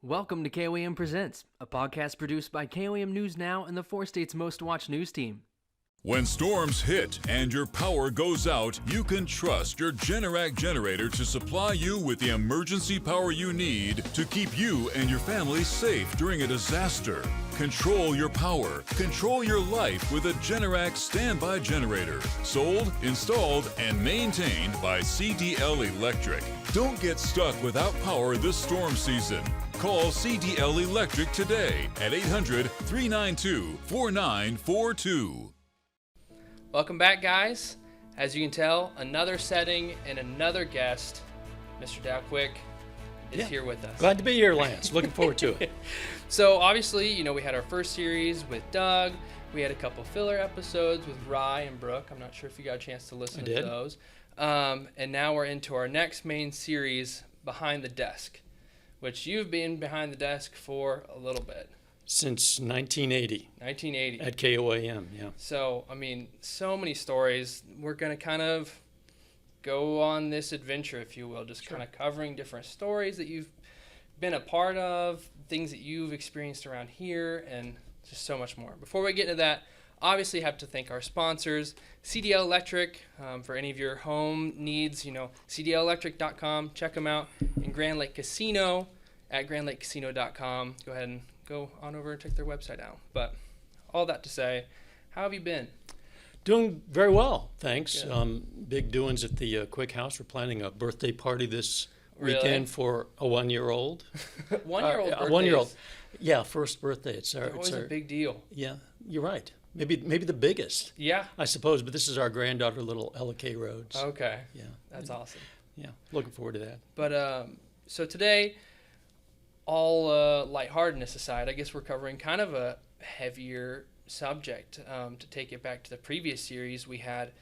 Welcome to koam-presents, a podcast produced by KOAM News Now and the 4 states' most watched news team. When storms hit and your power goes out, you can trust your Generac generator to supply you with the emergency power you need to keep you and your family safe during a disaster. Control your power. Control your life with a Generac standby generator. Sold, installed, and maintained by CDL Electric. Don't get stuck without power this storm season. Call CDL Electric today at 800-392-4942. Welcome back, guys. As you can tell, another setting and another guest. Mr. Dowquick is here with us. Glad to be here, Lance. Looking forward to it. So obviously, we had our first series with Doug. We had a couple filler episodes with Rye and Brooke. I'm not sure if you got a chance to listen to those. And now we're into our next main series, Behind the Desk, which you've been behind the desk for a little bit. Since 1980. 1980. At KOAM, yeah. So, so many stories. We're going to kind of go on this adventure, if you will, just kind of covering different stories that you've been a part of, things that you've experienced around here, and just so much more. Before we get into that, obviously have to thank our sponsors, CDL Electric, for any of your home needs, cdlelectric.com, check them out, and Grand Lake Casino at grandlakecasino.com. Go ahead and go on over and check their website out. But all that to say, how have you been? Doing very well, thanks. Good. Big doings at the Quick House. We're planning a birthday party this Really? weekend for a 1-year-old. 1-year-old birthdays. 1-year-old. Yeah, first birthday. It's always a big deal. Yeah, you're right. Maybe the biggest. Yeah. I suppose, but this is our granddaughter, little Ella K. Rhodes. Okay. Yeah. That's awesome. Yeah, looking forward to that. But so today, all lightheartedness aside, I guess we're covering kind of a heavier subject. To take it back to the previous series, we had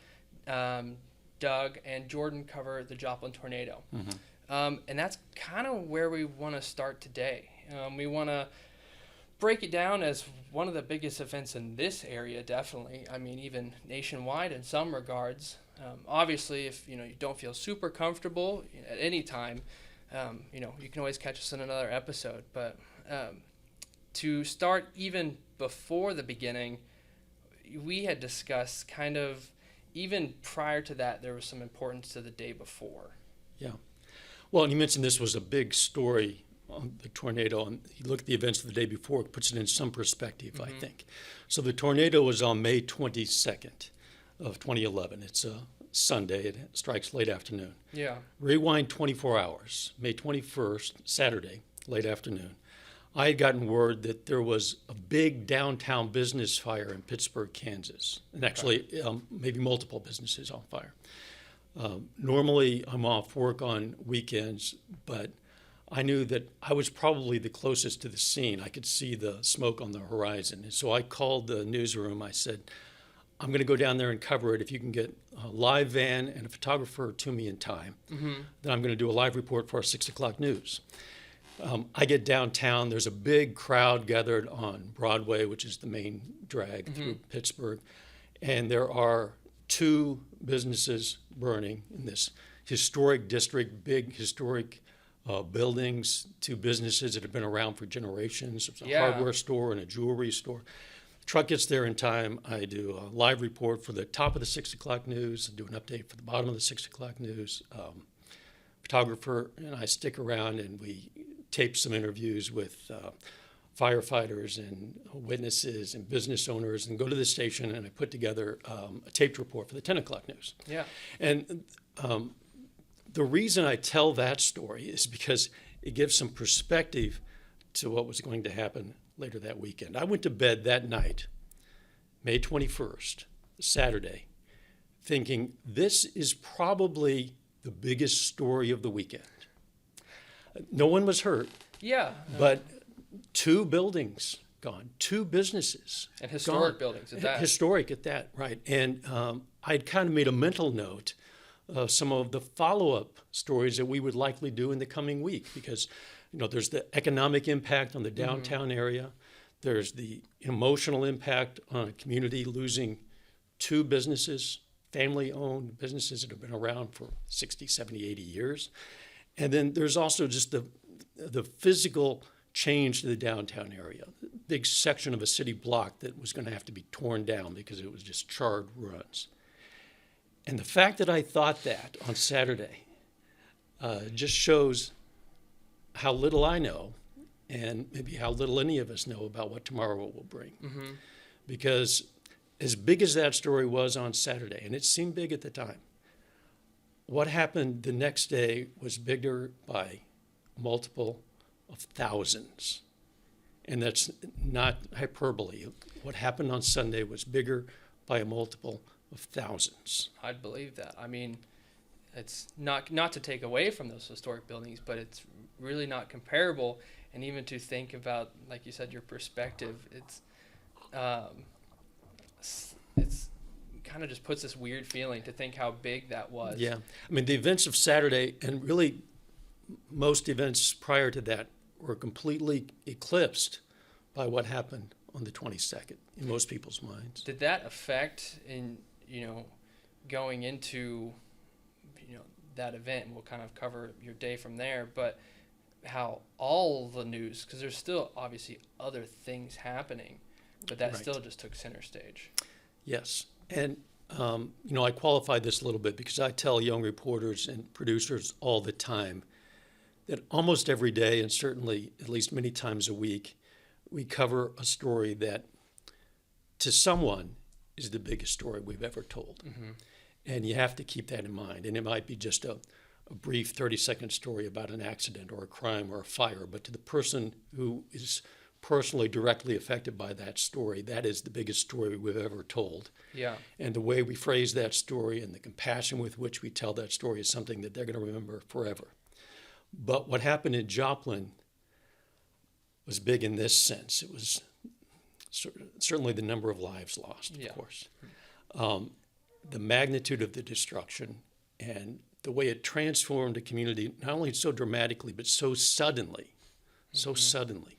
Doug and Jordan cover the Joplin tornado. Mm-hmm. And that's kind of where we want to start today. We want to break it down as one of the biggest events in this area, definitely. Even nationwide in some regards. Obviously, if you don't feel super comfortable at any time, you can always catch us in another episode. But to start even before the beginning, we had discussed kind of even prior to that, there was some importance to the day before. Yeah. Well, and you mentioned this was a big story on the tornado, and you look at the events of the day before, it puts it in some perspective, I think. So the tornado was on May 22nd of 2011. It's a Sunday. It strikes late afternoon. Yeah. Rewind 24 hours, May 21st, Saturday, late afternoon. I had gotten word that there was a big downtown business fire in Pittsburgh, Kansas, and actually maybe multiple businesses on fire. Normally, I'm off work on weekends, but I knew that I was probably the closest to the scene. I could see the smoke on the horizon. And so I called the newsroom. I said, I'm going to go down there and cover it. If you can get a live van and a photographer to me in time, then I'm going to do a live report for our 6 o'clock news. I get downtown. There's a big crowd gathered on Broadway, which is the main drag through Pittsburgh. And there are 2 businesses burning in this historic district, big historic buildings, 2 businesses that have been around for generations. There's a hardware store and a jewelry store. The truck gets there in time. I do a live report for the top of the 6 o'clock news, do an update for the bottom of the 6 o'clock news. Photographer and I stick around and we tape some interviews with firefighters and witnesses and business owners, and go to the station, and I put together a taped report for the 10 o'clock news. Yeah. And the reason I tell that story is because it gives some perspective to what was going to happen later that weekend. I went to bed that night, May 21st, Saturday, thinking this is probably the biggest story of the weekend. No one was hurt. Yeah. But 2 buildings gone, 2 businesses. And historic gone. buildings at that. Historic at that, right. And I'd kind of made a mental note of some of the follow-up stories that we would likely do in the coming week, because there's the economic impact on the downtown area. There's the emotional impact on a community losing 2 businesses, family-owned businesses that have been around for 60, 70, 80 years. And then there's also just the physical change to the downtown area. A big section of a city block that was going to have to be torn down because it was just charred ruins. And the fact that I thought that on Saturday just shows how little I know and maybe how little any of us know about what tomorrow will bring. Mm-hmm. Because as big as that story was on Saturday, and it seemed big at the time, what happened the next day was bigger by multiple of thousands. And that's not hyperbole. What happened on Sunday was bigger by a multiple of thousands. I'd believe that. I mean, it's not to take away from those historic buildings, but it's really not comparable. And even to think about, like you said, your perspective, it's kind of just puts this weird feeling to think how big that was. Yeah. I mean, the events of Saturday, and really most events prior to that, were completely eclipsed by what happened on the 22nd in most people's minds. Did that affect in, going into, that event, and we'll kind of cover your day from there, but how all the news, because there's still obviously other things happening, but that Right. still just took center stage. Yes. And, I qualify this a little bit because I tell young reporters and producers all the time that almost every day, and certainly at least many times a week, we cover a story that to someone is the biggest story we've ever told. Mm-hmm. And you have to keep that in mind. And it might be just a brief 30-second story about an accident or a crime or a fire, but to the person who is personally directly affected by that story, that is the biggest story we've ever told. Yeah. And the way we phrase that story and the compassion with which we tell that story is something that they're going to remember forever. But what happened in Joplin was big in this sense. It was certainly the number of lives lost, of course. The magnitude of the destruction and the way it transformed a community, not only so dramatically, but so suddenly, so suddenly.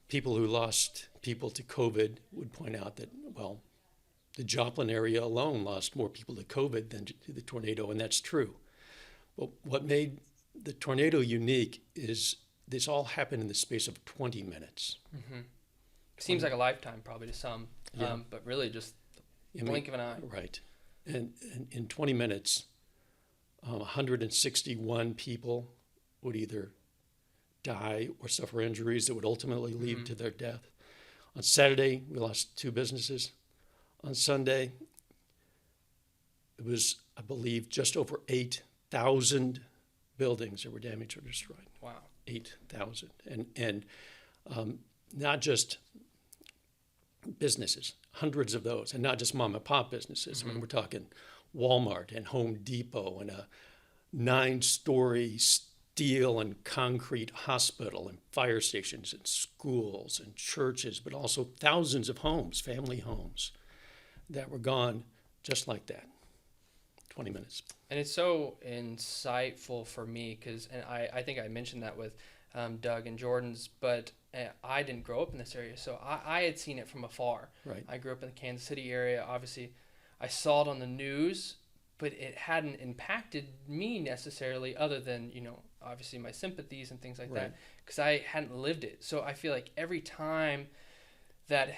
People who lost people to COVID would point out that, well, the Joplin area alone lost more people to COVID than to the tornado, and that's true. But what made the tornado unique is this all happened in the space of 20 minutes. Mm-hmm. Seems like a lifetime probably to some, Yeah. but really just the blink of an eye. Right. And in 20 minutes, 161 people would either die or suffer injuries that would ultimately lead to their death. On Saturday, we lost 2 businesses. On Sunday, it was, I believe, just over 8,000 buildings that were damaged or destroyed. Wow. 8,000. And not just businesses, hundreds of those, and not just mom and pop businesses. I mean, we're talking Walmart and Home Depot and a 9-story steel and concrete hospital and fire stations and schools and churches, but also thousands of homes, family homes, that were gone just like that. 20 minutes. And it's so insightful for me because, and I think I mentioned that with Doug and Jordan's, but I didn't grow up in this area, so I had seen it from afar. Right. I grew up in the Kansas City area. Obviously, I saw it on the news, but it hadn't impacted me necessarily other than, obviously my sympathies and things like that, because I hadn't lived it. So I feel like every time that,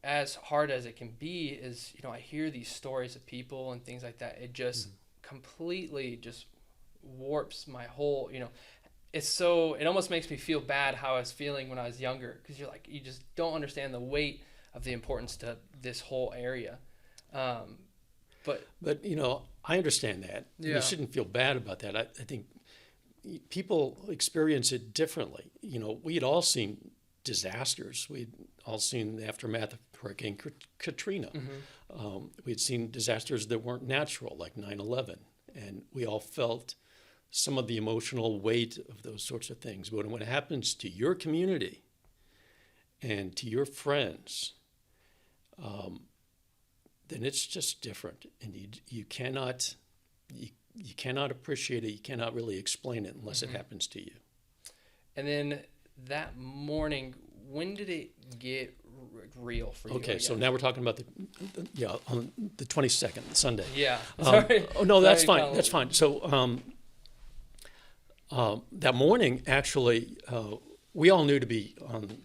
as hard as it can be is, I hear these stories of people and things like that, it just completely just warps my whole, it almost makes me feel bad how I was feeling when I was younger, because you just don't understand the weight of the importance to this whole area. But I understand that. Yeah. You shouldn't feel bad about that. I think people experience it differently. We had all seen disasters. We'd all seen the aftermath of Hurricane Katrina. We'd seen disasters that weren't natural, like 9/11, and we all felt some of the emotional weight of those sorts of things. But when it happens to your community and to your friends, then it's just different, and you cannot appreciate it. You cannot really explain it unless it happens to you. And then that morning, when did it get real for you? Okay, I so guess? now we're talking about on the 22nd, Sunday. Yeah. Sorry. Oh no, Sorry that's to fine. call That's it- fine. So That morning, actually, we all knew to be on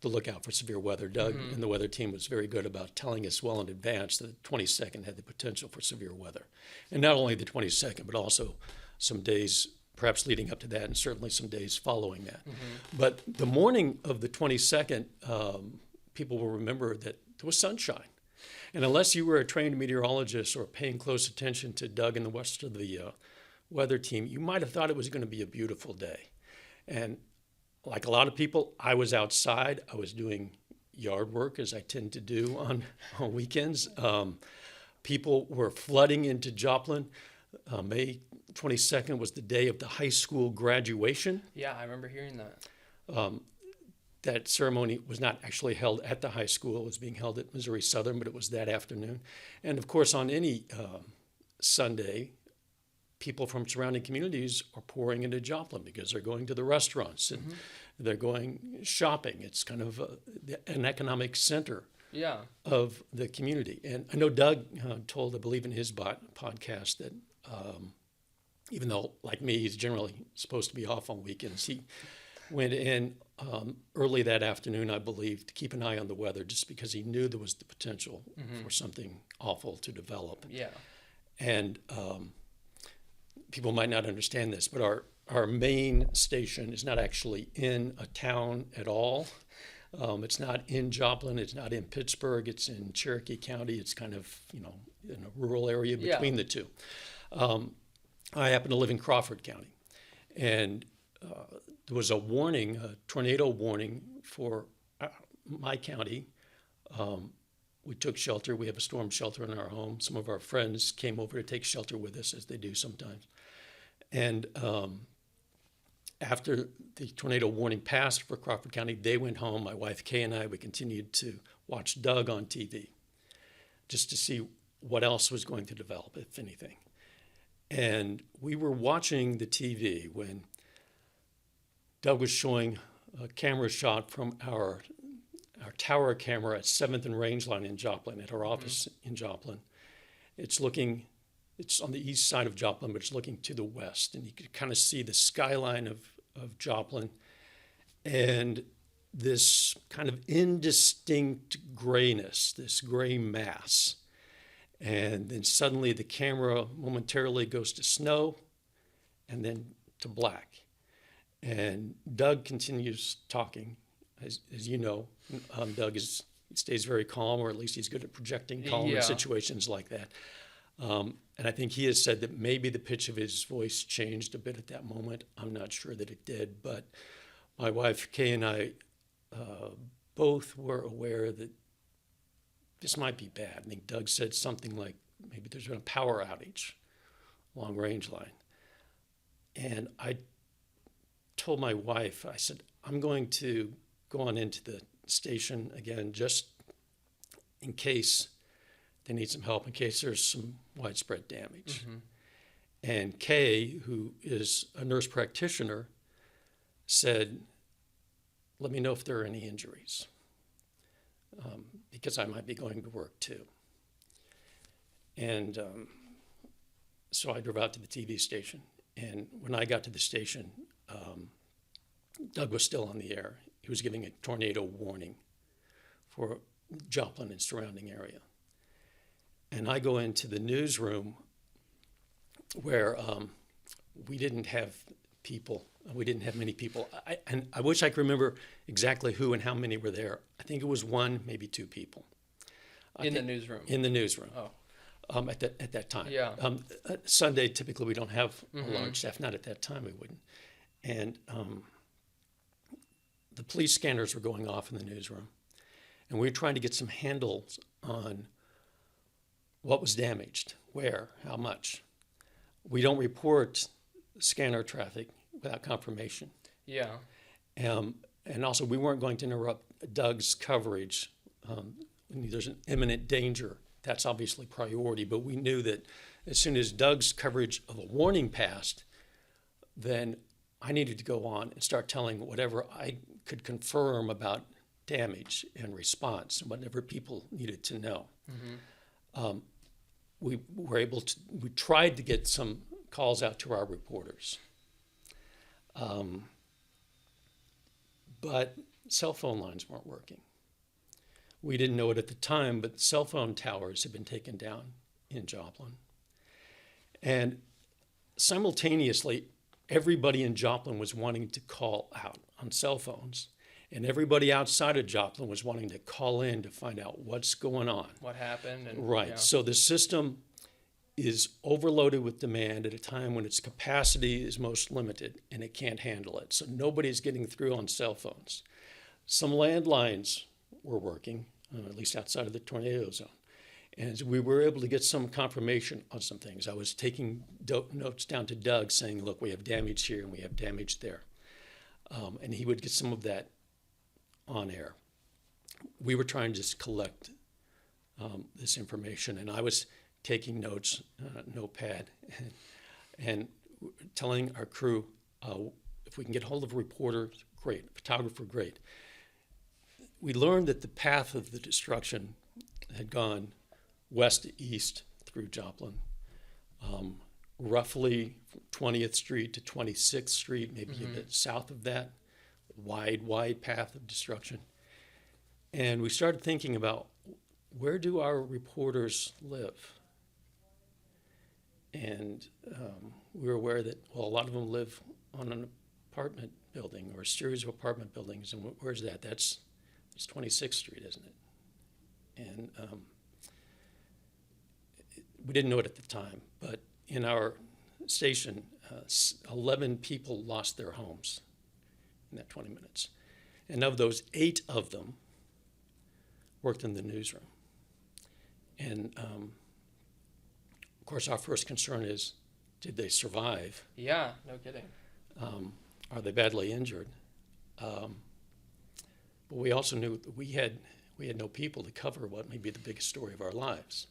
the lookout for severe weather. Doug and the weather team was very good about telling us well in advance that the 22nd had the potential for severe weather. And not only the 22nd, but also some days perhaps leading up to that and certainly some days following that. But the morning of the 22nd, people will remember that there was sunshine. And unless you were a trained meteorologist or paying close attention to Doug and the rest of the weather team, you might have thought it was going to be a beautiful day. And like a lot of people, I was outside. I was doing yard work, as I tend to do on weekends. People were flooding into Joplin. May 22nd was the day of the high school graduation. Yeah, I remember hearing that. That ceremony was not actually held at the high school. It was being held at Missouri Southern, but it was that afternoon. And of course, on any Sunday, people from surrounding communities are pouring into Joplin because they're going to the restaurants and they're going shopping. It's kind of an economic center Yeah. of the community. And I know Doug told, I believe in his podcast, that even though, like me, he's generally supposed to be off on weekends, he went in early that afternoon, I believe, to keep an eye on the weather just because he knew there was the potential for something awful to develop. Yeah. And people might not understand this, but our main station is not actually in a town at all. It's not in Joplin. It's not in Pittsburgh. It's in Cherokee County. It's kind of, in a rural area between the two. I happen to live in Crawford County. And there was a warning, a tornado warning for my county. We took shelter. We have a storm shelter in our home. Some of our friends came over to take shelter with us, as they do sometimes. And after the tornado warning passed for Crawford County, they went home. My wife Kay and I, we continued to watch Doug on TV just to see what else was going to develop, if anything. And we were watching the TV when Doug was showing a camera shot from our tower camera at 7th and Range Line in Joplin, at our office in Joplin. It's on the east side of Joplin, but it's looking to the west. And you could kind of see the skyline of Joplin and this kind of indistinct grayness, this gray mass. And then suddenly the camera momentarily goes to snow and then to black. And Doug continues talking. As you know, Doug stays very calm, or at least he's good at projecting calm in situations like that. And I think he has said that maybe the pitch of his voice changed a bit at that moment. I'm not sure that it did, but my wife Kay and I both were aware that this might be bad. I think Doug said something like, maybe there's been a power outage along Range Line. And I told my wife, I said, I'm going to go on into the station again, just in case they need some help, in case there's some widespread damage. And Kay, who is a nurse practitioner, said, let me know if there are any injuries, because I might be going to work too. And so I drove out to the TV station. And when I got to the station, Doug was still on the air. He was giving a tornado warning for Joplin and surrounding area. And I go into the newsroom where we didn't have people. We didn't have many people. And I wish I could remember exactly who and how many were there. I think it was one, maybe two people. In the newsroom? In the newsroom. Oh. At that time. Yeah. Sunday, typically we don't have a large staff. Not at that time, we wouldn't. And the police scanners were going off in the newsroom. And we were trying to get some handles on what was damaged, where, how much. We don't report scanner traffic without confirmation. Yeah. And also, we weren't going to interrupt Doug's coverage. When there's an imminent danger, that's obviously priority, but we knew that as soon as Doug's coverage of a warning passed, then I needed to go on and start telling whatever I could confirm about damage and response and whatever people needed to know. We tried to get some calls out to our reporters. But cell phone lines weren't working. We didn't know it at the time, but cell phone towers had been taken down in Joplin. And simultaneously, everybody in Joplin was wanting to call out on cell phones. And everybody outside of Joplin was wanting to call in to find out what's going on. What happened? And, Right. yeah. So the system is overloaded with demand at a time when its capacity is most limited and it can't handle it. So nobody's getting through on cell phones. Some landlines were working, at least outside of the tornado zone. And we were able to get some confirmation on some things. I was taking notes down to Doug saying, look, we have damage here and we have damage there. And he would get some of that on air. We were trying to just collect this information, and I was taking notes, notepad, and telling our crew, if we can get hold of a reporter, great, a photographer, great. We learned that the path of the destruction had gone west to east through Joplin, roughly from 20th Street to 26th Street, maybe a bit south of that, wide path of destruction. And we started thinking about, where do our reporters live? And we were aware that, well, a lot of them live on an apartment building or a series of apartment buildings. And where's that? It's 26th Street, isn't it? And we didn't know it at the time, but in our station, 11 people lost their homes in that 20 minutes. And of those, 8 of them worked in the newsroom. And of course, our first concern is, did they survive? Yeah, no kidding. Are they badly injured? But we also knew that we had no people to cover what may be the biggest story of our lives.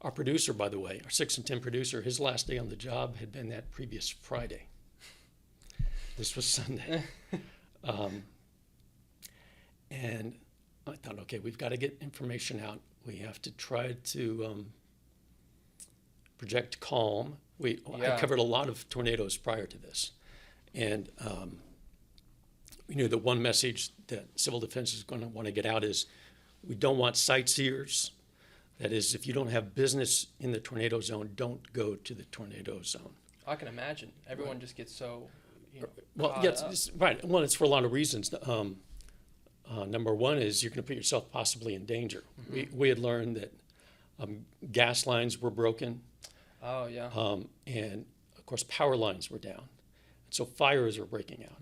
Our producer, by the way, our 6 and 10 producer, his last day on the job had been that previous Friday. This was Sunday. And I thought, okay, we've got to get information out. We have to try to project calm. I covered a lot of tornadoes prior to this. And we knew that one message that Civil Defense is going to want to get out is, we don't want sightseers. That is, if you don't have business in the tornado zone, don't go to the tornado zone. I can imagine. Everyone just gets so, Well, caught yeah, up. right. Well, it's for a lot of reasons. Number one is you're going to put yourself possibly in danger. We had learned that gas lines were broken, Oh, yeah. and of course power lines were down. So fires were breaking out,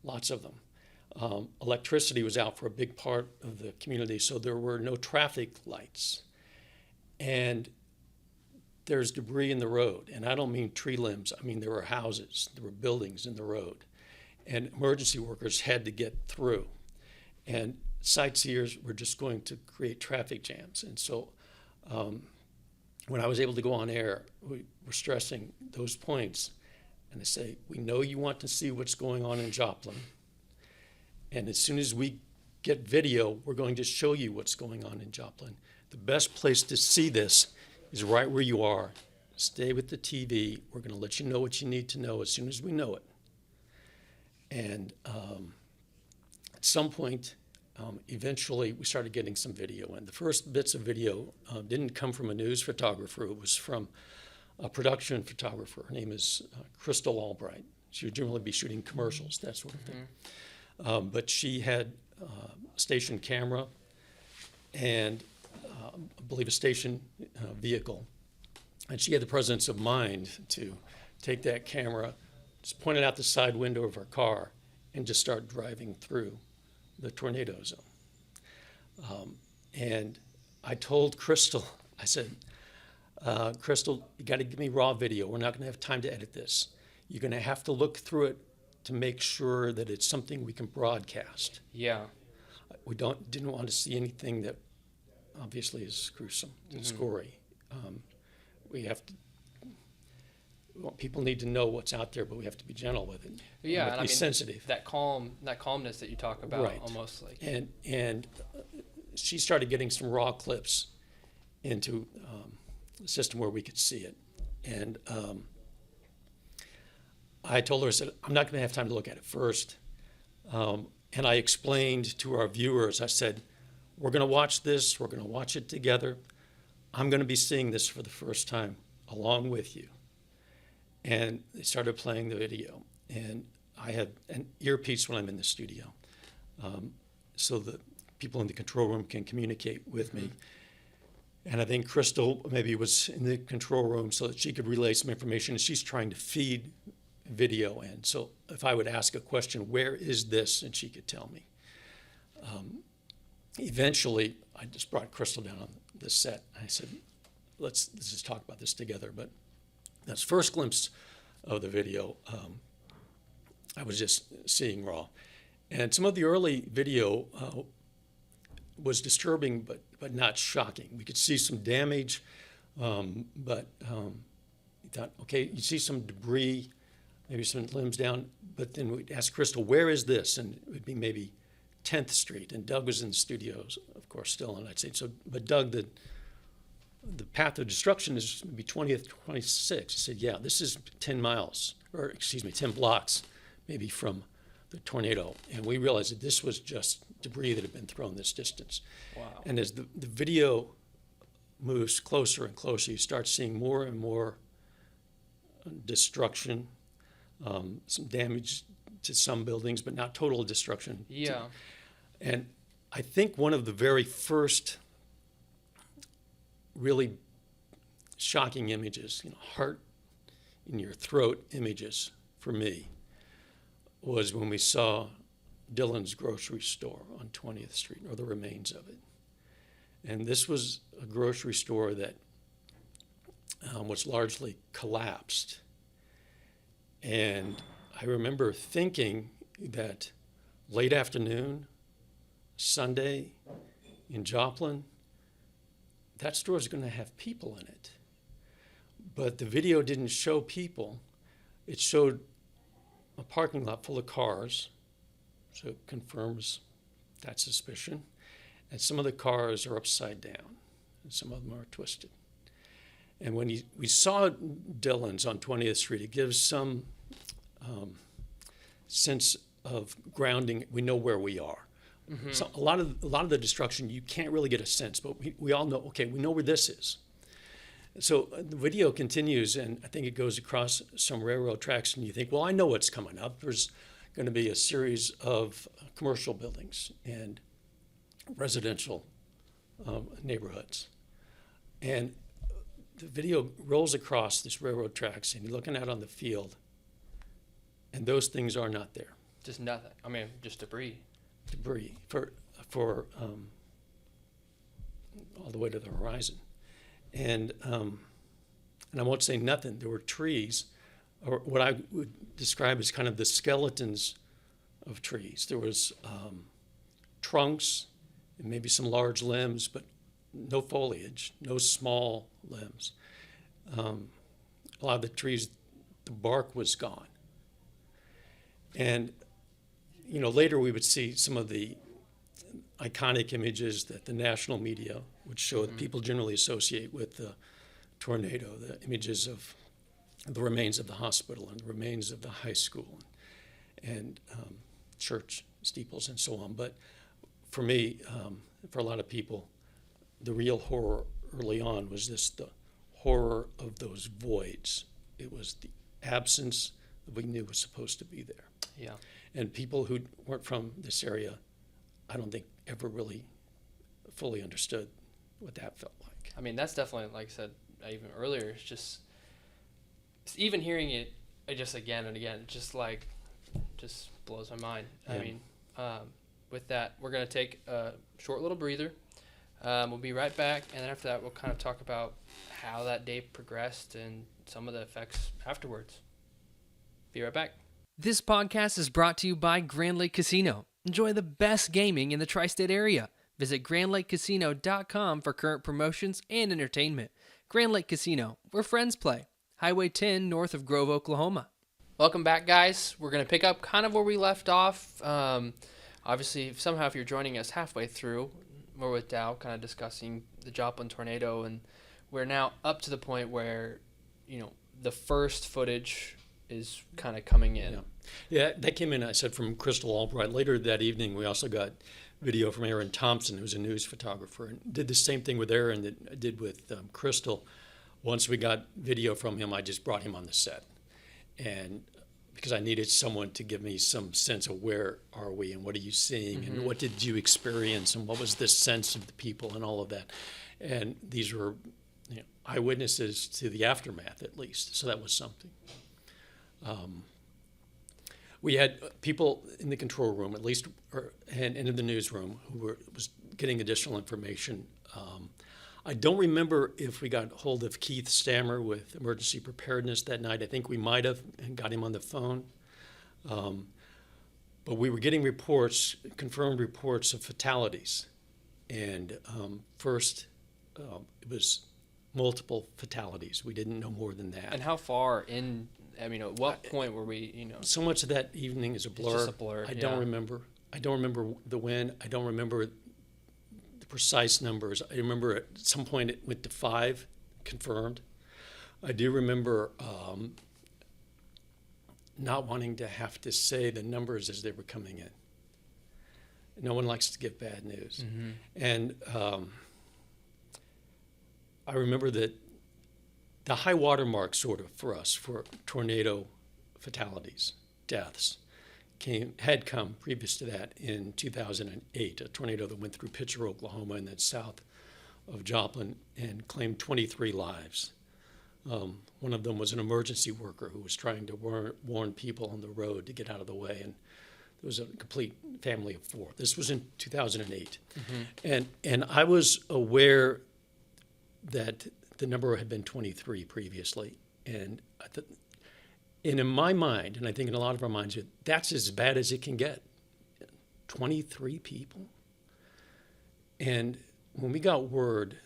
lots of them. Electricity was out for a big part of the community, so there were no traffic lights. And there's debris in the road, and I don't mean tree limbs. I mean there were houses, there were buildings in the road, and emergency workers had to get through. And sightseers were just going to create traffic jams. And so when I was able to go on air, we were stressing those points. And I say, we know you want to see what's going on in Joplin. And as soon as we get video, we're going to show you what's going on in Joplin. The best place to see this is right where you are. Stay with the TV. We're going to let you know what you need to know as soon as we know it. And at some point, eventually, we started getting some video. And the first bits of video didn't come from a news photographer. It was from a production photographer. Her name is Crystal Albright. She would generally be shooting commercials, that sort of thing. But she had a station camera and I believe a station vehicle. And she had the presence of mind to take that camera, just point it out the side window of her car, and just start driving through the tornado zone. And I told Crystal, I said, Crystal, you got to give me raw video. We're not going to have time to edit this. You're going to have to look through it to make sure that it's something we can broadcast. Yeah. We didn't want to see anything that obviously is gruesome and gory. We have to. Well, people need to know what's out there, but we have to be gentle with it. Yeah, we have to be sensitive. That calmness that you talk about, Right. almost like. And she started getting some raw clips into the system where we could see it. And I told her, I said, I'm not going to have time to look at it first. And I explained to our viewers, I said, we're going to watch this. We're going to watch it together. I'm going to be seeing this for the first time along with you. And they started playing the video. And I had an earpiece when I'm in the studio, so that people in the control room can communicate with me. And I think Crystal maybe was in the control room so that she could relay some information, and she's trying to feed video in. So if I would ask a question, where is this? And she could tell me. Eventually, I just brought Crystal down on the set. I said, let's just talk about this together. But that's first glimpse of the video. I was just seeing raw. And some of the early video was disturbing, but not shocking. We could see some damage, but you thought, okay, you see some debris, maybe some limbs down, but then we'd ask Crystal, where is this? And it would be maybe 10th Street, and Doug was in the studios, of course, still, and I'd say, so, but Doug, the path of destruction is maybe 20th, 26th. He said, yeah, this is 10 blocks, maybe from the tornado. And we realized that this was just debris that had been thrown this distance. Wow. And as the video moves closer and closer, you start seeing more and more destruction, some damage to some buildings, but not total destruction. Yeah. And I think one of the very first really shocking images, heart in your throat images for me, was when we saw Dylan's grocery store on 20th Street, or the remains of it. And this was a grocery store that was largely collapsed. And I remember thinking that late afternoon, Sunday in Joplin, that store is going to have people in it. But the video didn't show people. It showed a parking lot full of cars, so it confirms that suspicion. And some of the cars are upside down, and some of them are twisted. And when we saw Dylan's on 20th Street, it gives some sense of grounding. We know where we are. Mm-hmm. So a lot of the destruction, you can't really get a sense, but we all know, okay, we know where this is. So the video continues, and I think it goes across some railroad tracks, and you think, well, I know what's coming up. There's going to be a series of commercial buildings and residential neighborhoods. And the video rolls across this railroad tracks, and you're looking out on the field, and those things are not there. Just nothing. I mean, just debris. Debris for all the way to the horizon. And I won't say nothing. There were trees, or what I would describe as kind of the skeletons of trees. There was trunks and maybe some large limbs, but no foliage, no small limbs. A lot of the trees, the bark was gone. And later we would see some of the iconic images that the national media would show that people generally associate with the tornado, the images of the remains of the hospital and the remains of the high school and church steeples and so on. But for me, for a lot of people, the real horror early on was the horror of those voids. It was the absence that we knew was supposed to be there. Yeah. And people who weren't from this area, I don't think ever really fully understood what that felt like. I mean, that's definitely, like I said even earlier, it's just even hearing it just again and again, just blows my mind. Yeah. I mean, with that, we're going to take a short little breather. We'll be right back, and then after that, we'll kind of talk about how that day progressed and some of the effects afterwards. Be right back. This podcast is brought to you by Grand Lake Casino. Enjoy the best gaming in the tri-state area. Visit grandlakecasino.com for current promotions and entertainment. Grand Lake Casino, where friends play. Highway 10 north of Grove, Oklahoma. Welcome back, guys. We're going to pick up kind of where we left off. Obviously, if you're joining us halfway through, we're with Dow kind of discussing the Joplin tornado, and we're now up to the point where, the first footage is kind of coming in. Yeah. Yeah, that came in, I said, from Crystal Albright. Later that evening, we also got video from Aaron Thompson, who's a news photographer, and did the same thing with Aaron that I did with Crystal. Once we got video from him, I just brought him on the set. And because I needed someone to give me some sense of where are we and what are you seeing and what did you experience and what was the sense of the people and all of that. And these were eyewitnesses to the aftermath, at least, so that was something. We had people in the control room, at least, and in the newsroom, who was getting additional information. I don't remember if we got hold of Keith Stammer with emergency preparedness that night. I think we might have and got him on the phone. But we were getting reports, confirmed reports of fatalities. And first, it was multiple fatalities. We didn't know more than that. And how far in, I mean, at what point were we, So much of that evening is a blur. It's just a blur, I don't remember. I don't remember the when. I don't remember the precise numbers. I remember at some point it went to 5, confirmed. I do remember not wanting to have to say the numbers as they were coming in. No one likes to give bad news. And I remember that the high water mark sort of for us for tornado fatalities, deaths, had come previous to that in 2008, a tornado that went through Pitcher, Oklahoma, and then south of Joplin and claimed 23 lives. One of them was an emergency worker who was trying to warn people on the road to get out of the way, and there was a complete family of 4. This was in 2008. And I was aware that the number had been 23 previously, and in my mind, and I think in a lot of our minds, that's as bad as it can get. 23 people. And when we got word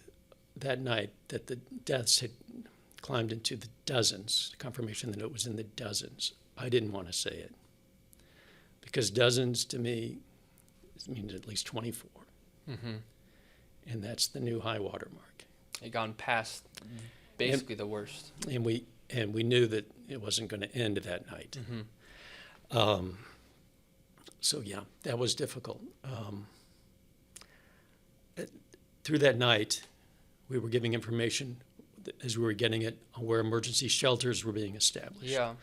that night that the deaths had climbed into the dozens, confirmation that it was in the dozens, I didn't want to say it. Because dozens to me means at least 24. And that's the new high water mark. It gone past basically the worst. And we knew that it wasn't going to end that night. So yeah, that was difficult. Through that night, we were giving information as we were getting it on where emergency shelters were being established. Yeah.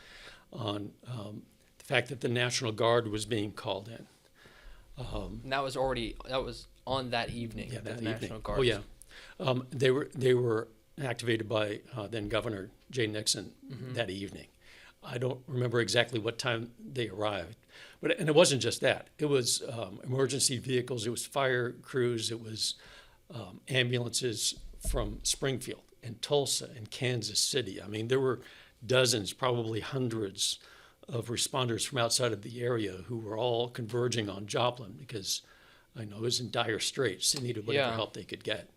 On the fact that the National Guard was being called in. And that was on that evening. Yeah, that the evening. National Guard. Oh yeah, they were activated by then Governor Jay Nixon that evening. I don't remember exactly what time they arrived, and it wasn't just that. It was emergency vehicles. It was fire crews. It was ambulances from Springfield and Tulsa and Kansas City. I mean, there were dozens, probably hundreds of responders from outside of the area who were all converging on Joplin because I know it was in dire straits. They needed whatever help they could get.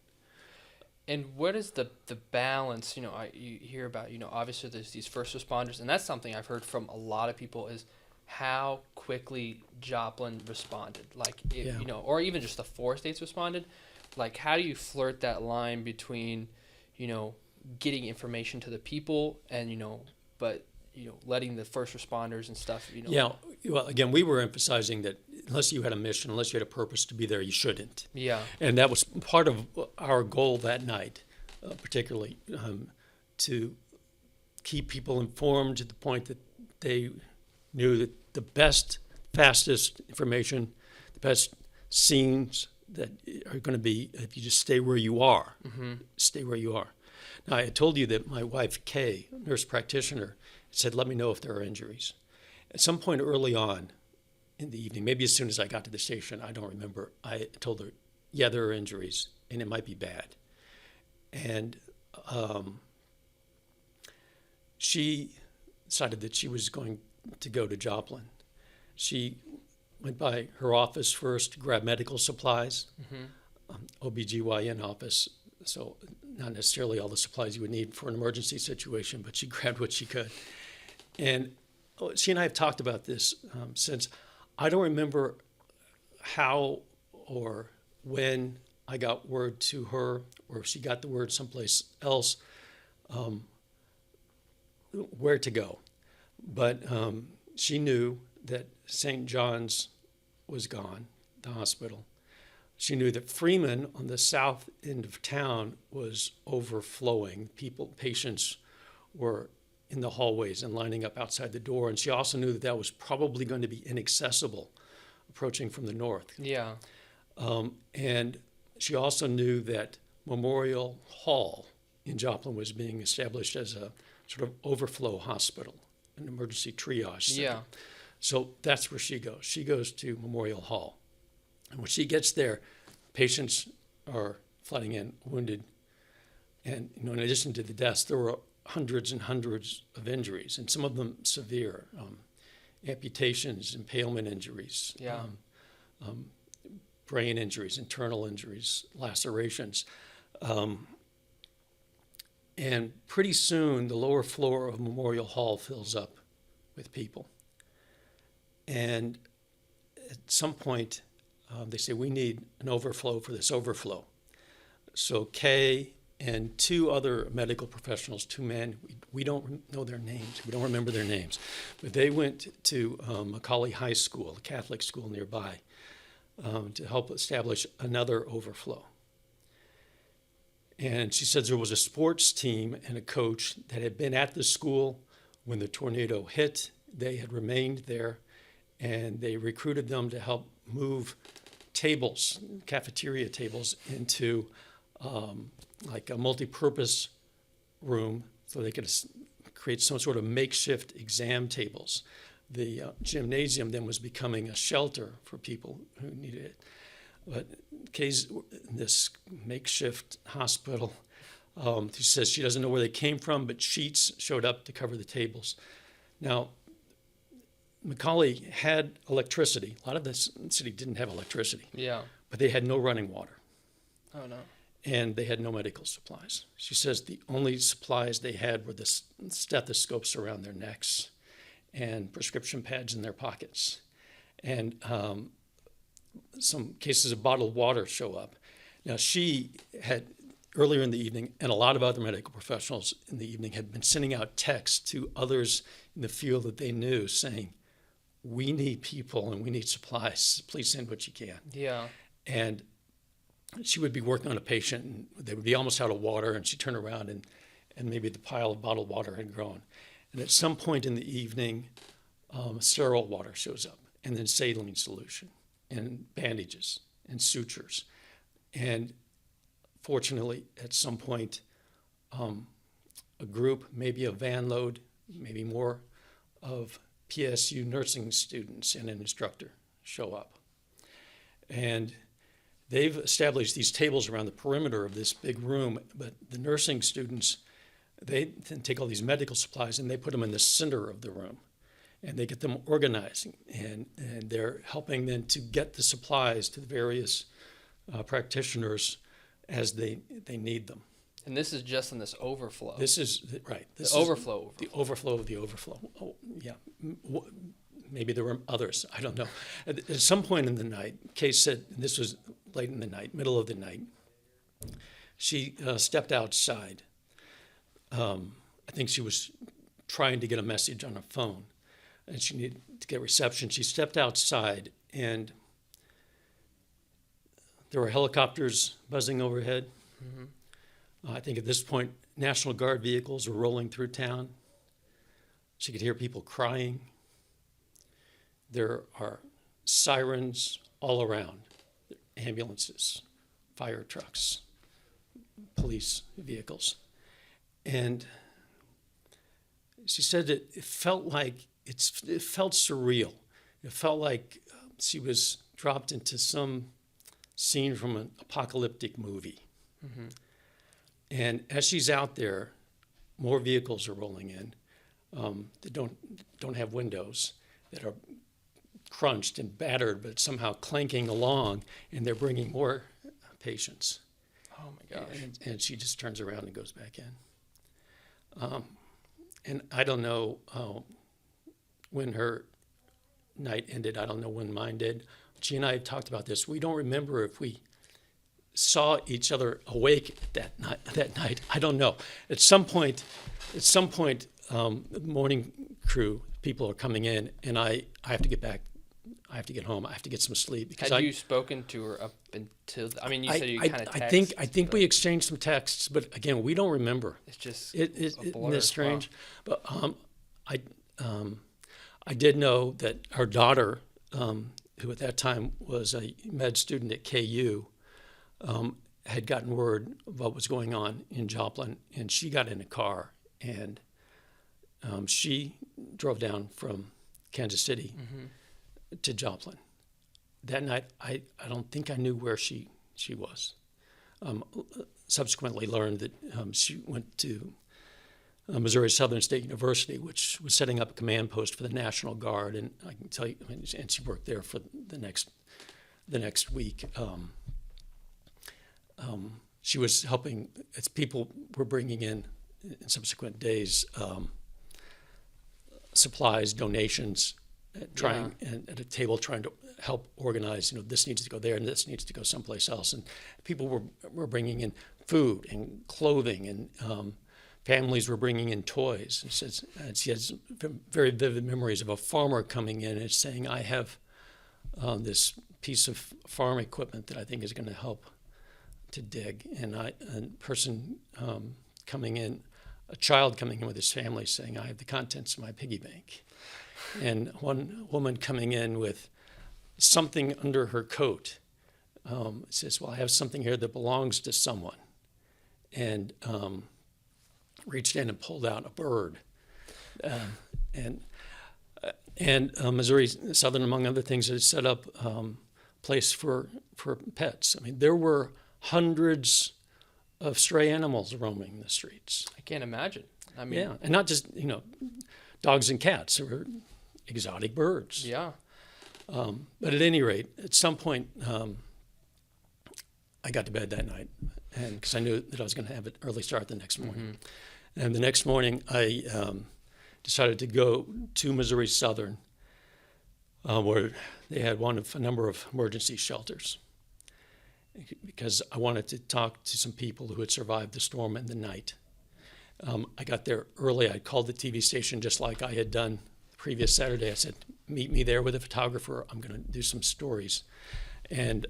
And what is the balance? You hear about, obviously there's these first responders, and that's something I've heard from a lot of people is how quickly Joplin responded. Or even just the 4 states responded. Like, how do you flirt that line between, getting information to the people and, but letting the first responders and stuff, Yeah, well, again, we were emphasizing that unless you had a mission, unless you had a purpose to be there, you shouldn't. Yeah. And that was part of our goal that night, particularly to keep people informed to the point that they knew that the best, fastest information, the best scenes that are going to be if you just stay where you are. Stay where you are. Now, I told you that my wife, Kay, nurse practitioner, said, let me know if there are injuries. At some point early on in the evening, maybe as soon as I got to the station, I don't remember, I told her, yeah, there are injuries, and it might be bad. And she decided that she was going to go to Joplin. She went by her office first to grab medical supplies, OBGYN office, so not necessarily all the supplies you would need for an emergency situation, but she grabbed what she could. And she and I have talked about this since. I don't remember how or when I got word to her, or if she got the word someplace else, where to go. But she knew that St. John's was gone, the hospital. She knew that Freeman on the south end of town was overflowing. Patients were in the hallways and lining up outside the door. And she also knew that that was probably going to be inaccessible approaching from the north. Yeah. And she also knew that Memorial Hall in Joplin was being established as a sort of overflow hospital, an emergency triage center. Yeah. So that's where she goes. She goes to Memorial Hall. And when she gets there, patients are flooding in, wounded. And in addition to the deaths, there were hundreds and hundreds of injuries, and some of them severe. Amputations, impalement injuries, Yeah. brain injuries, internal injuries, lacerations. And pretty soon, the lower floor of Memorial Hall fills up with people. And at some point, they say, we need an overflow for this overflow. So Kay and two other medical professionals, two men, we don't know their names, we don't remember their names, but they went to Macaulay High School, a Catholic school nearby, to help establish another overflow. And she says there was a sports team and a coach that had been at the school when the tornado hit. They had remained there, and they recruited them to help move tables, cafeteria tables, into like a multi-purpose room so they could create some sort of makeshift exam tables. The gymnasium then was becoming a shelter for people who needed it. But Kay's in this makeshift hospital. She says she doesn't know where they came from, but sheets showed up to cover the tables. Now, Macaulay had electricity. A lot of the city didn't have electricity, Yeah. but they had no running water, Oh no. and they had no medical supplies. She says the only supplies they had were the stethoscopes around their necks and prescription pads in their pockets. And some cases of bottled water show up. Now, she had, earlier in the evening, and a lot of other medical professionals in the evening had been sending out texts to others in the field that they knew saying, we need people and we need supplies. Please send what you can. Yeah. And she would be working on a patient, and they would be almost out of water, and she'd turn around, and maybe the pile of bottled water had grown. And at some point in the evening, sterile water shows up, and then saline solution, and bandages, and sutures. And fortunately, at some point, a group, maybe a van load, maybe more, of PSU nursing students and an instructor show up. And they've established these tables around the perimeter of this big room, but the nursing students, they then take all these medical supplies and they put them in the center of the room. And they get them organizing, and they're helping them to get the supplies to the various practitioners as they need them. And this is just in this overflow. This is, right. This the is overflow. the overflow of the overflow. Oh, yeah. Maybe there were others. I don't know. At some point in the night, Kay said, and this was late in the night, middle of the night, she stepped outside. I think she was trying to get a message on her phone, and she needed to get reception. She stepped outside, and there were helicopters buzzing overhead. Mm-hmm. I think at this point, National Guard vehicles were rolling through town. She could hear people crying. There are sirens all around, ambulances, fire trucks, police vehicles. And she said that it felt like, it felt surreal. It felt like she was dropped into some scene from an apocalyptic movie. Mm-hmm. And as she's out there, more vehicles are rolling in that don't have windows, that are crunched and battered, but somehow clanking along, and they're bringing more patients. Oh my gosh. And she just turns around and goes back in. And I don't know when her night ended. I don't know when mine did. She and I had talked about this. We don't remember if we saw each other awake that night. I don't know. At some point, the morning crew people are coming in, and I have to get back. I have to get home. I have to get some sleep because Had you spoken to her up until? I mean, you said you kind of I texted. think we exchanged some texts, but again, we don't remember. It's just Isn't a blur. this strange? But I did know that our daughter, who at that time was a med student at KU, had gotten word of what was going on in Joplin, and she got in a car and she drove down from Kansas City to Joplin. That night, I don't think I knew where she was. Subsequently learned that she went to Missouri Southern State University, which was setting up a command post for the National Guard, and I can tell you, and she worked there for the next week. She was helping, as people were bringing in subsequent days, supplies, donations, trying and at a table trying to help organize. This needs to go there and this needs to go someplace else. And people were bringing in food and clothing, and families were bringing in toys. And she has very vivid memories of a farmer coming in and saying, "I have this piece of farm equipment that I think is going to help to dig," and a person coming in, a child coming in with his family saying, "I have the contents of my piggy bank," and one woman coming in with something under her coat says, "Well, I have something here that belongs to someone," and reached in and pulled out a bird, and Missouri Southern, among other things, had set up place for pets. I mean, there were hundreds of stray animals roaming the streets. I can't imagine. I mean, Yeah, and not just dogs and cats. There were exotic birds. yeah. But at any rate, at some point, I got to bed that night, and because I knew that I was going to have an early start the next morning. And the next morning, I decided to go to Missouri Southern, where they had one of a number of emergency shelters, because I wanted to talk to some people who had survived the storm in the night. I got there early. I called the TV station just like I had done the previous Saturday. I said, "Meet me there with a photographer. I'm going to do some stories." And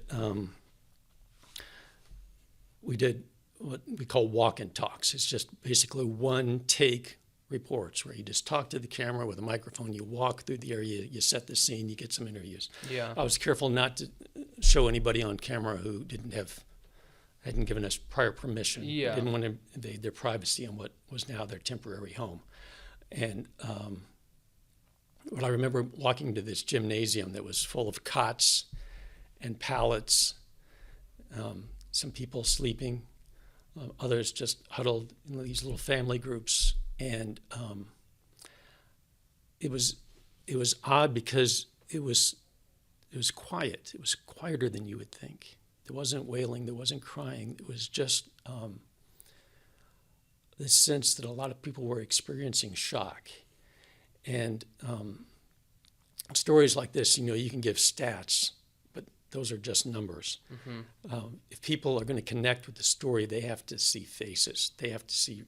we did what we call walk-in talks. It's just basically one-take reports where you just talk to the camera with a microphone, you walk through the area, you set the scene, you get some interviews. Yeah. I was careful not to show anybody on camera who hadn't given us prior permission. Yeah. Didn't want to invade their privacy in what was now their temporary home. And what I remember walking to this gymnasium that was full of cots and pallets, some people sleeping, others just huddled in these little family groups. And it was odd because it was quiet. It was quieter than you would think. There wasn't wailing. There wasn't crying. It was just this sense that a lot of people were experiencing shock. And stories like this, you can give stats, but those are just numbers. If people are going to connect with the story, they have to see faces. They have to see.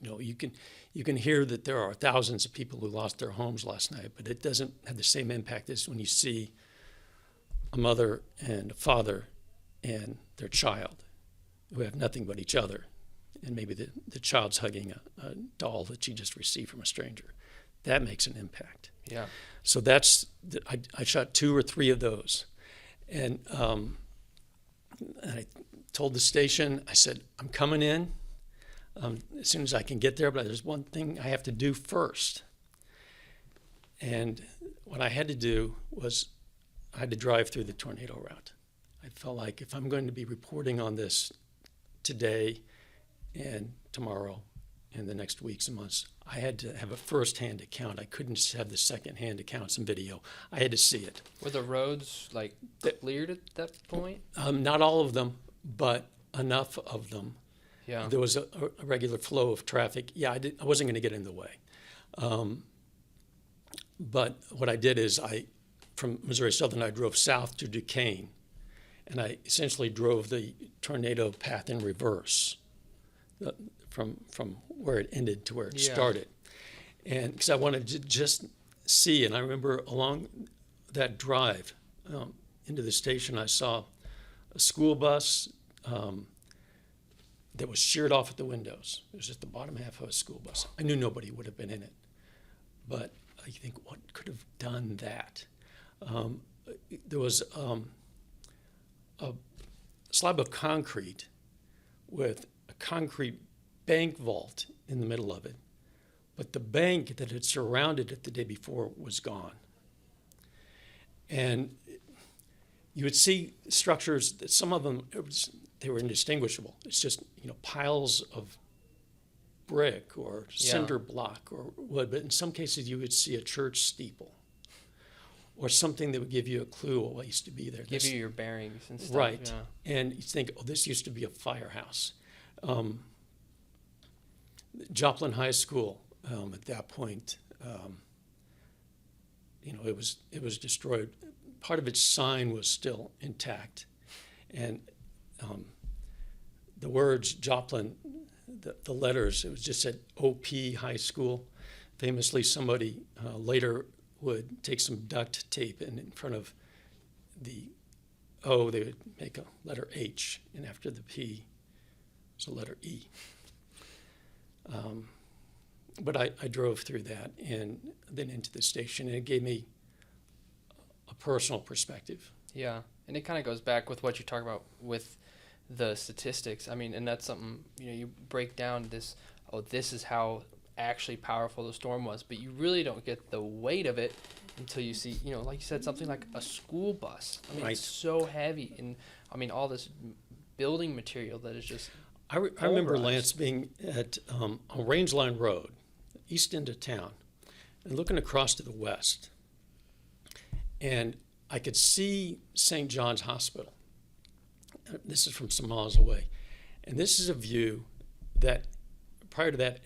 You can hear that there are thousands of people who lost their homes last night, but it doesn't have the same impact as when you see a mother and a father and their child who have nothing but each other, and maybe the child's hugging a doll that she just received from a stranger. That makes an impact. Yeah. So I shot 2 or 3 of those, and I told the station, I said, "I'm coming in as soon as I can get there, but there's one thing I have to do first." And what I had to do was I had to drive through the tornado route. I felt like if I'm going to be reporting on this today and tomorrow and the next weeks and months, I had to have a first-hand account. I couldn't just have the second-hand accounts and video. I had to see it. Were the roads cleared at that point? Not all of them, but enough of them. Yeah. There was a regular flow of traffic. Yeah, I wasn't going to get in the way. But what I did is from Missouri Southern, I drove south to Duquesne, and I essentially drove the tornado path in reverse from where it ended to where it started. and because I wanted to just see. And I remember along that drive into the station, I saw a school bus that was sheared off at the windows. It was just the bottom half of a school bus. I knew nobody would have been in it, but I think what could have done that? There was a slab of concrete with a concrete bank vault in the middle of it, but the bank that had surrounded it the day before was gone. And you would see structures that some of them, they were indistinguishable. It's just, piles of brick or cinder block or wood, but in some cases you would see a church steeple or something that would give you a clue of what used to be there. Give you your bearings and stuff. Right. Yeah. And you think, this used to be a firehouse. Joplin High School, at that point, it was destroyed. Part of its sign was still intact. And the words Joplin, the letters, it was just said OP High School. Famously, somebody later would take some duct tape and in front of the O, they would make a letter H, and after the P, it's a letter E. But I drove through that and then into the station, and it gave me a personal perspective. Yeah, and it kind of goes back with what you talk about with the statistics. I mean, and that's something, you break down this is how actually powerful the storm was, but you really don't get the weight of it until you see, like you said, something like a school bus. I mean, Right. It's so heavy, and I mean, all this building material that is just I remember, Lance, being at on Range Line Road, east end of town, and looking across to the west. And I could see St. John's Hospital. This is from some miles away. And this is a view that prior to that,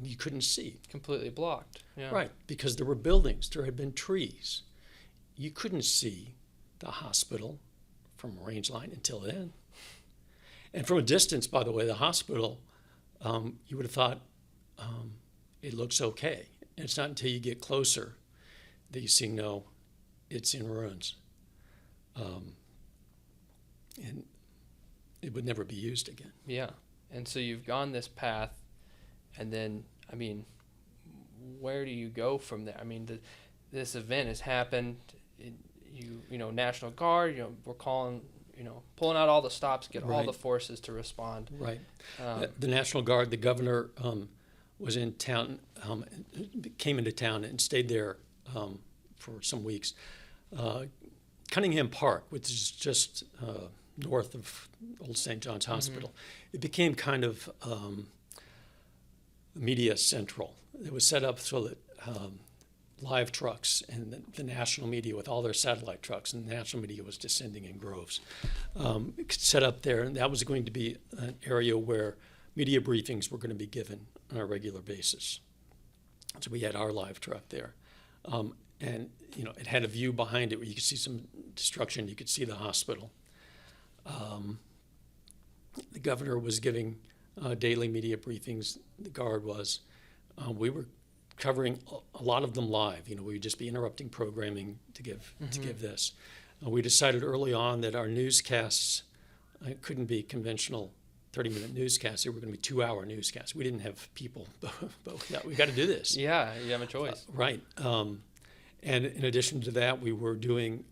you couldn't see. completely blocked. Yeah. Right, because there were buildings, there had been trees. You couldn't see the hospital from Range Line until then. And from a distance, by the way, the hospital, you would have thought it looks okay. And it's not until you get closer that you see, no, it's in ruins. And it would never be used again. Yeah. And so you've gone this path, and then, I mean, where do you go from there? I mean, this event has happened. National Guard, we're calling, pulling out all the stops, get all Right. the forces to respond. Right. The National Guard, the governor was in town, came into town and stayed there for some weeks. Cunningham Park, which is just north of Old St. John's Hospital, it became kind of media central. It was set up so that live trucks and the national media with all their satellite trucks, and the national media was descending in groves, set up there, and that was going to be an area where media briefings were going to be given on a regular basis. So we had our live truck there. And it had a view behind it where you could see some destruction. You could see the hospital. The governor was giving daily media briefings. The Guard was. We were covering a lot of them live. We would just be interrupting programming to give this. We decided early on that our newscasts couldn't be conventional 30-minute newscasts. They were going to be 2-hour newscasts. We didn't have people, but we got to do this. Yeah, you have a choice. Right. And in addition to that, we were doing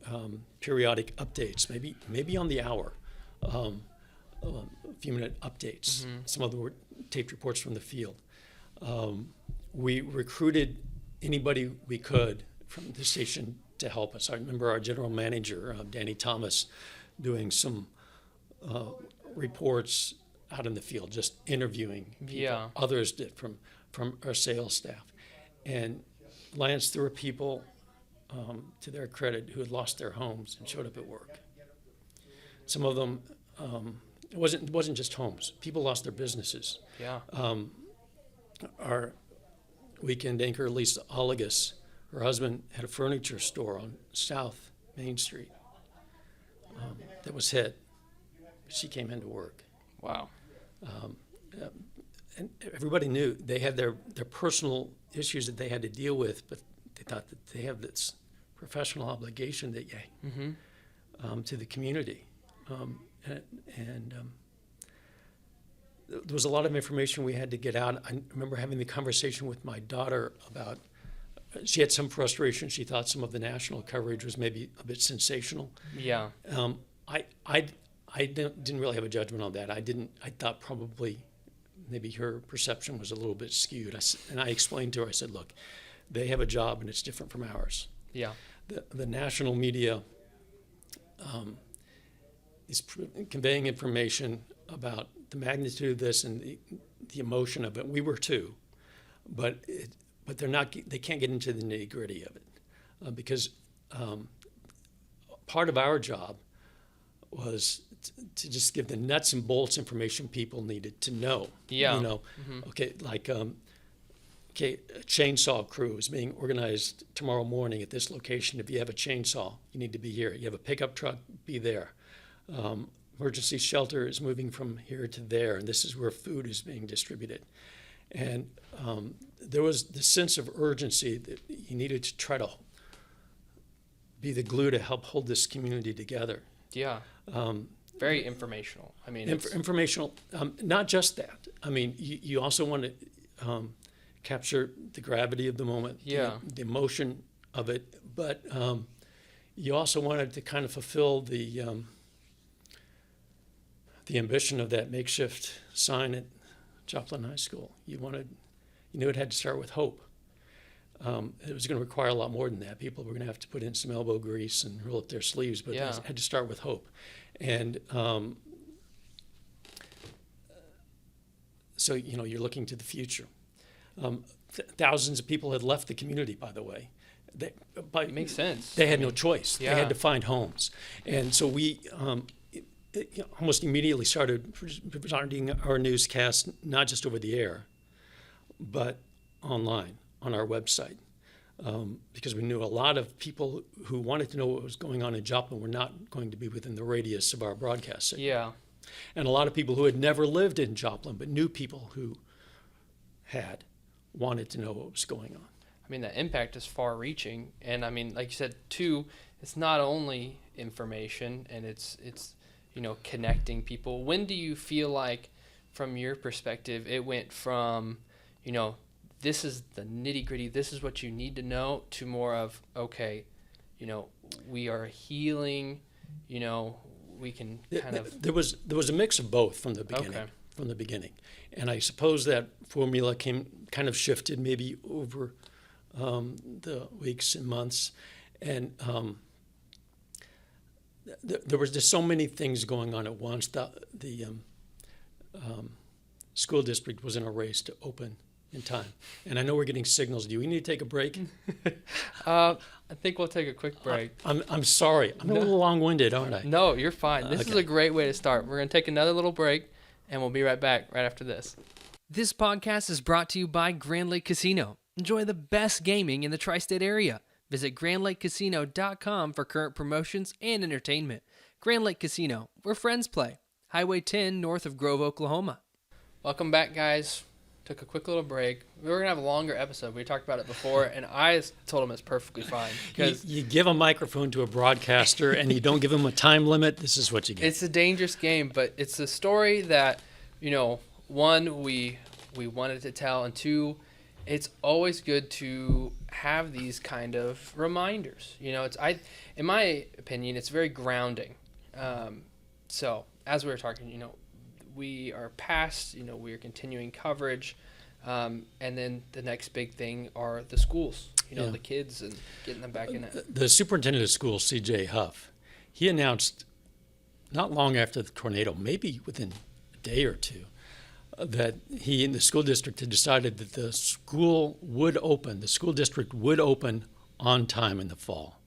periodic updates, maybe on the hour, a few-minute updates. Some of them were taped reports from the field. We recruited anybody we could from the station to help us. I remember our general manager, Danny Thomas, doing some reports out in the field, just interviewing people. Yeah. Others did from our sales staff. And Lance, there were people, to their credit, who had lost their homes and showed up at work. Some of them, it wasn't just homes. People lost their businesses. Yeah. Our weekend anchor, Lisa Oligus, her husband had a furniture store on South Main Street that was hit. She came into work. Wow. and everybody knew they had their personal issues that they had to deal with, but they thought that they have this professional obligation that to the community. There was a lot of information we had to get out. I remember having the conversation with my daughter about, she had some frustration. She thought some of the national coverage was maybe a bit sensational. Yeah. I didn't really have a judgment on that. I thought probably maybe her perception was a little bit skewed. And I explained to her, I said, look, they have a job and it's different from ours. Yeah. The national media is conveying information about the magnitude of this and the emotion of it. We were too, but they're not. They can't get into the nitty gritty of it because part of our job was to just give the nuts and bolts information people needed to know. Yeah. Okay, like a chainsaw crew is being organized tomorrow morning at this location. If you have a chainsaw, you need to be here. You have a pickup truck, be there. Emergency shelter is moving from here to there, and this is where food is being distributed. And there was the sense of urgency that you needed to try to be the glue to help hold this community together. Yeah. Very informational. I mean, informational. Not just that. I mean, you also want to capture the gravity of the moment, yeah, the emotion of it, but you also wanted to kind of fulfill the ambition of that makeshift sign at Joplin High School. You knew it had to start with hope. It was going to require a lot more than that. People were going to have to put in some elbow grease and roll up their sleeves, but it had to start with hope. And so, you're looking to the future. Thousands of people had left the community, by the way. Makes sense. They had no choice. Yeah. They had to find homes. And so we almost immediately started presenting our newscast, not just over the air, but online on our website. Because we knew a lot of people who wanted to know what was going on in Joplin were not going to be within the radius of our broadcast. Yeah. And a lot of people who had never lived in Joplin but knew people who had wanted to know what was going on. I mean, that impact is far-reaching, and I mean, like you said, too, it's not only information, and it's connecting people. When do you feel like, from your perspective, it went from, this is the nitty-gritty, this is what you need to know, to more of, okay, we are healing, we can kind of... There was a mix of both from the beginning. Okay. From the beginning. And I suppose that formula kind of shifted maybe over the weeks and months. And there was just so many things going on at once. The school district was in a race to open in time. And I know we're getting signals. Do we need to take a break? I think we'll take a quick break. I'm sorry. I'm a little long-winded, aren't I? No, you're fine. This is Okay. a great way to start. We're going to take another little break, and we'll be right back right after this. This podcast is brought to you by Grand Lake Casino. Enjoy the best gaming in the tri-state area. Visit grandlakecasino.com for current promotions and entertainment. Grand Lake Casino, where friends play. Highway 10 north of Grove, Oklahoma. Welcome back, guys. Took a quick little break. We were going to have a longer episode. We talked about it before, and I told him it's perfectly fine. Because You give a microphone to a broadcaster and you don't give him a time limit, this is what you get. it's a dangerous game, but it's a story that, one, we wanted to tell, and two, it's always good to have these kind of reminders. In my opinion, it's very grounding. So as we were talking, we are past, we are continuing coverage. And then the next big thing are the schools, the kids and getting them back in it. The superintendent of schools, C.J. Huff, he announced not long after the tornado, maybe within a day or two, that he and the school district had decided that the school district would open on time in the fall.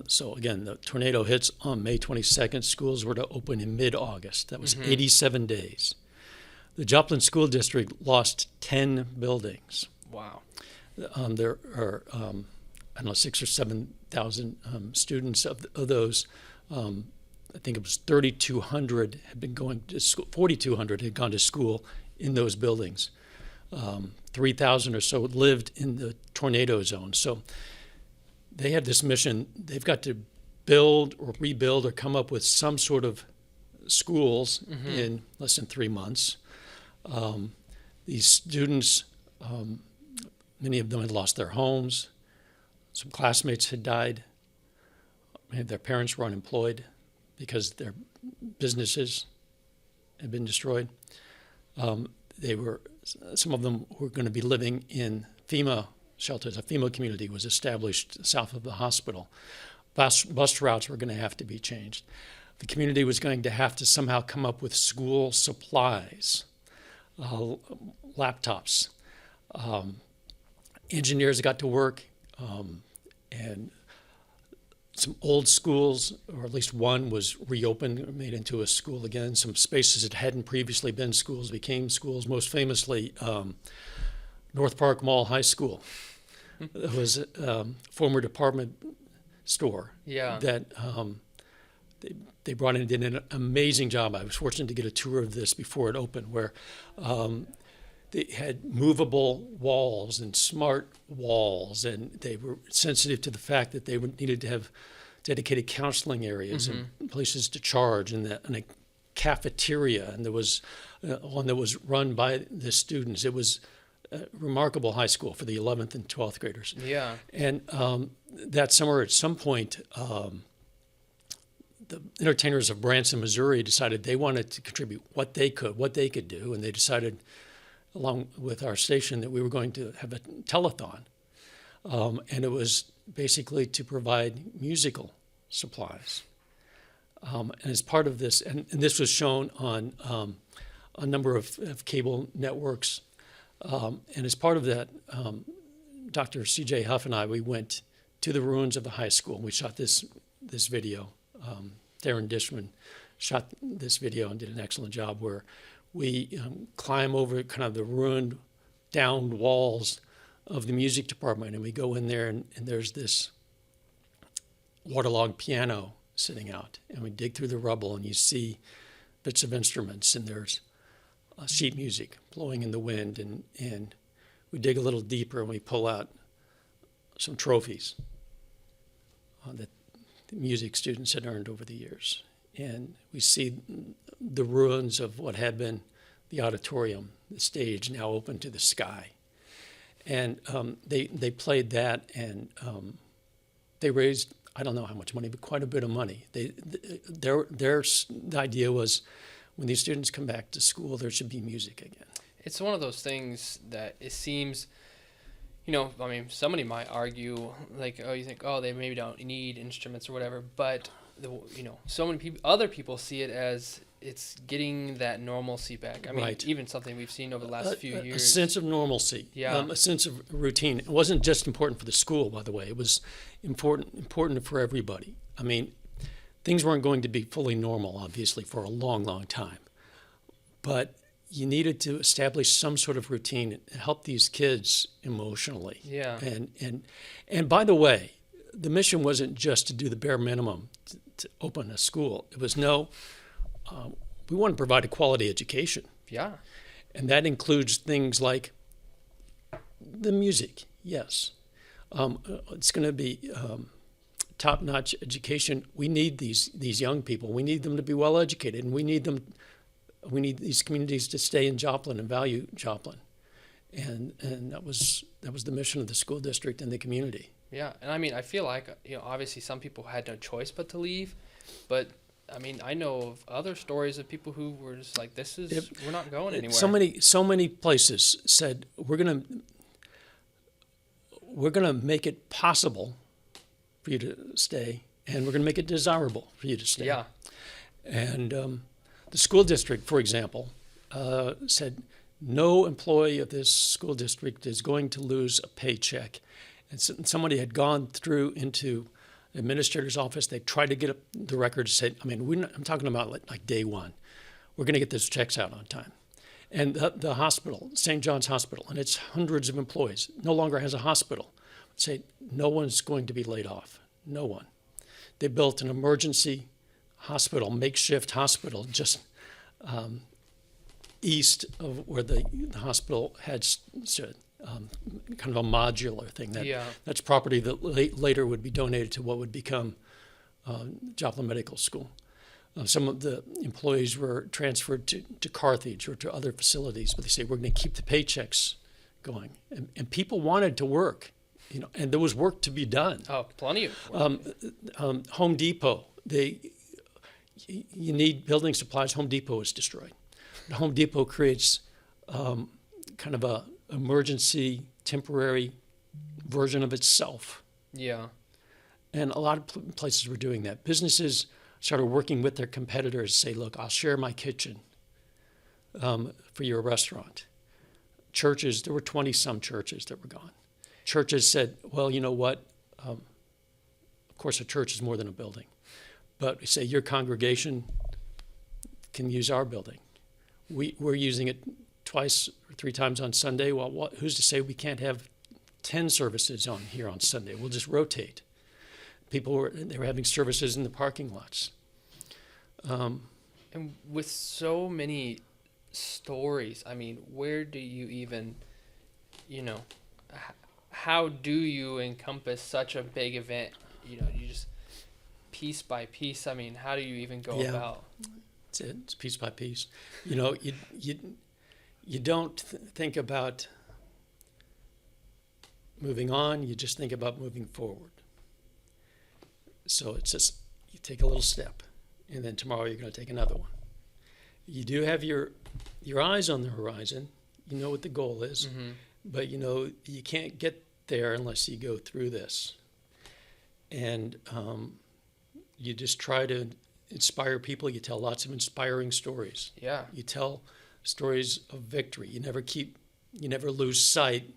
So again, the tornado hits on May 22nd. Schools were to open in mid-August. That was 87 days. The Joplin School District lost 10 buildings. Wow. There are, 6,000 or 7,000 students. Of those, I think it was 3,200 had been going to school. 4,200 had gone to school in those buildings. 3,000 or so lived in the tornado zone. So they had this mission. They've got to build or rebuild or come up with some sort of schools in less than 3 months. These students, many of them had lost their homes. Some classmates had died. Many of their parents were unemployed because their businesses had been destroyed. Some of them were going to be living in FEMA shelters. A FEMA community was established south of the hospital. Bus routes were going to have to be changed. The community was going to have to somehow come up with school supplies, laptops. Engineers got to work, and some old schools, or at least one, was reopened, made into a school again. Some spaces that hadn't previously been schools became schools. Most famously, North Park Mall High School. It was a former department store that they brought in and did an amazing job. I was fortunate to get a tour of this before it opened, where they had movable walls and smart walls, and they were sensitive to the fact that they needed to have dedicated counseling areas and places to charge, and a cafeteria, and there was one that was run by the students. It was a remarkable high school for the 11th and 12th graders. Yeah. And that summer, at some point, the entertainers of Branson, Missouri, decided they wanted to contribute what they could do, and they decided, along with our station, that we were going to have a telethon. And it was basically to provide musical supplies. And as part of this, and this was shown on a number of cable networks, and as part of that, Dr. C.J. Huff and I, we went to the ruins of the high school. We shot this video. Darren Dishman shot this video and did an excellent job, where we climb over kind of the ruined, downed walls of the music department, and we go in there, and there's this waterlogged piano sitting out, and we dig through the rubble, and you see bits of instruments, and there's sheet music blowing in the wind, and we dig a little deeper, and we pull out some trophies that the music students had earned over the years. And we see the ruins of what had been the auditorium, the stage, now open to the sky. And they played that, and they raised, I don't know how much money, but quite a bit of money. Their idea was, when these students come back to school, there should be music again. It's one of those things that it seems, I mean, somebody might argue, like, oh, you think, oh, they maybe don't need instruments or whatever, but, so many other people see it as it's getting that normalcy back. I mean, Right. even something we've seen over the last few years. A sense of normalcy, a sense of routine. It wasn't just important for the school, by the way. It was important for everybody. I mean, things weren't going to be fully normal, obviously, for a long, long time. But you needed to establish some sort of routine and help these kids emotionally. Yeah. And by the way, the mission wasn't just to do the bare minimum to open a school. It was we want to provide a quality education. Yeah. And that includes things like the music, yes. It's going to be top-notch education. We need these young people. We need them to be well educated, and we need these communities to stay in Joplin and value Joplin. And that was the mission of the school district and the community. Yeah, and I mean, I feel like, obviously some people had no choice but to leave, but I mean, I know of other stories of people who were just like, we're not going anywhere. So many places said, we're gonna make it possible for you to stay, and we're gonna make it desirable for you to stay. Yeah. And the school district, for example, said no employee of this school district is going to lose a paycheck. And somebody had gone through into the administrator's office. They tried to get up the records, said, I mean, I'm talking about like day one. We're going to get those checks out on time. And the hospital, St. John's Hospital, and its hundreds of employees, no longer has a hospital. Say, no one's going to be laid off. No one. They built an emergency hospital, makeshift hospital, just east of where the hospital had stood. Kind of a modular thing. That's property that later would be donated to what would become Joplin Medical School. Some of the employees were transferred to Carthage or to other facilities, but they say we're going to keep the paychecks going, and people wanted to work, and there was work to be done. Oh, plenty of work. Home Depot, you need building supplies. Home Depot is destroyed. Home Depot creates kind of a emergency, temporary version of itself. Yeah. And a lot of places were doing that. Businesses started working with their competitors, say, look, I'll share my kitchen for your restaurant. Churches, there were 20-some churches that were gone. Churches said, well, you know what? Of course, a church is more than a building. But say your congregation can use our building. We're using it twice or 3 times on Sunday. Well, who's to say we can't have 10 services on here on Sunday? We'll just rotate. They were having services in the parking lots. And with so many stories, I mean, where do you even, how do you encompass such a big event? You just piece by piece. I mean, how do you even go about? That's it. It's piece by piece. You don't think about moving on. You just think about moving forward. So it's just you take a little step, and then tomorrow you're going to take another one. You do have your eyes on the horizon. You know what the goal is, but you can't get there unless you go through this. And you just try to inspire people. You tell lots of inspiring stories. Yeah. You tell stories of victory. You never lose sight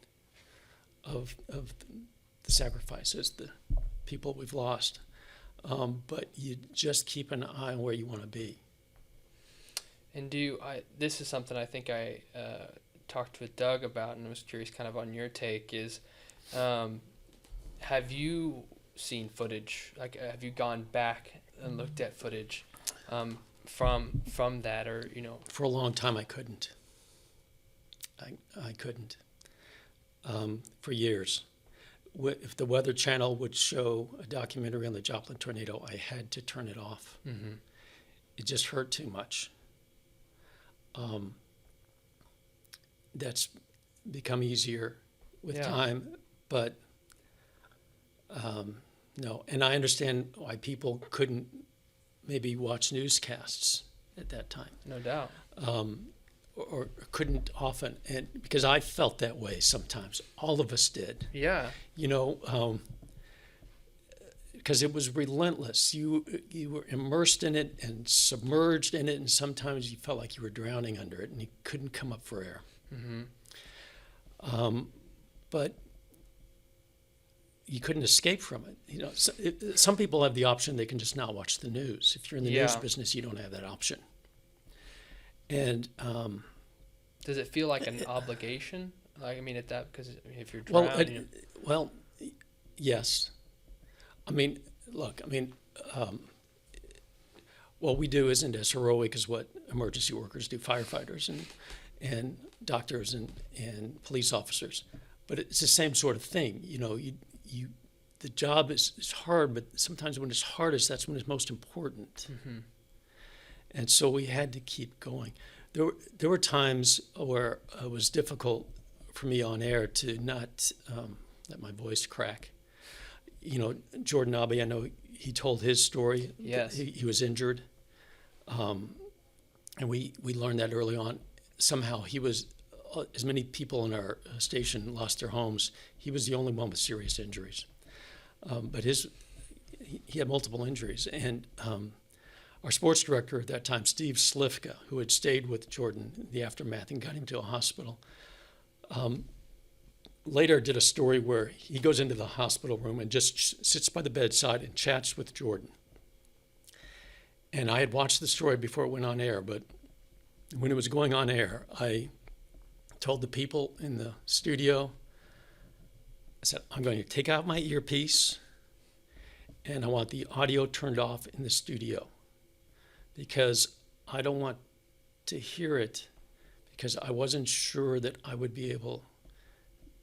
of the sacrifices, the people we've lost. But you just keep an eye on where you want to be. And this is something I think I talked with Doug about, and I was curious kind of on your take is, have you seen footage? Like, have you gone back and looked at footage from that, or For a long time, I couldn't. I couldn't. For years. If the Weather Channel would show a documentary on the Joplin tornado, I had to turn it off. Mm-hmm. It just hurt too much. That's become easier with time, but no. And I understand why people couldn't maybe watch newscasts at that time. No doubt. Or couldn't often, and because I felt that way sometimes. All of us did. Yeah. Because it was relentless. You were immersed in it and submerged in it, and sometimes you felt like you were drowning under it, and you couldn't come up for air. Mm-hmm. But you couldn't escape from it. Some people have the option; they can just not watch the news. If you're in the news business, you don't have that option. And does it feel like an obligation? Like, I mean, because if you're drowning, yes. I mean, look. What we do isn't as heroic as what emergency workers do, firefighters and doctors and police officers, but it's the same sort of thing. The job is hard, but sometimes when it's hardest, that's when it's most important. Mm-hmm. And so we had to keep going. There were times where it was difficult for me on air to not let my voice crack. Jordan Abbey, I know he told his story. Yes. He was injured. And we learned that early on. Somehow he was, as many people in our station lost their homes, he was the only one with serious injuries. But he had multiple injuries. And our sports director at that time, Steve Slifka, who had stayed with Jordan in the aftermath and got him to a hospital, later did a story where he goes into the hospital room and just sits by the bedside and chats with Jordan. And I had watched the story before it went on air, but when it was going on air, I told the people in the studio, I said, I'm going to take out my earpiece and I want the audio turned off in the studio because I don't want to hear it because I wasn't sure that I would be able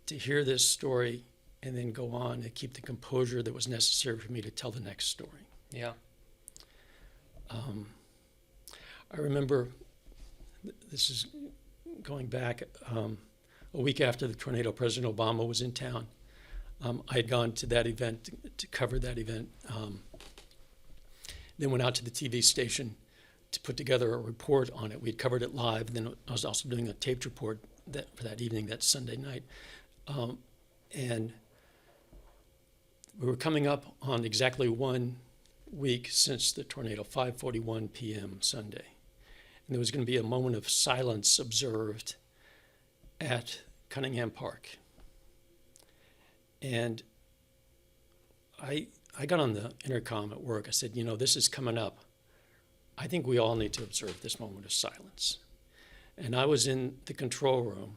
to hear this story and then go on and keep the composure that was necessary for me to tell the next story. Yeah. I remember, this is going back a week after the tornado, President Obama was in town. I had gone to that event to cover that event. Then went out to the TV station to put together a report on it. We had covered it live. And then I was also doing a taped report for that evening, that Sunday night. And we were coming up on exactly 1 week since the tornado, 5:41 p.m. Sunday. And there was going to be a moment of silence observed at Cunningham Park. And I got on the intercom at work. I said, this is coming up. I think we all need to observe this moment of silence. And I was in the control room.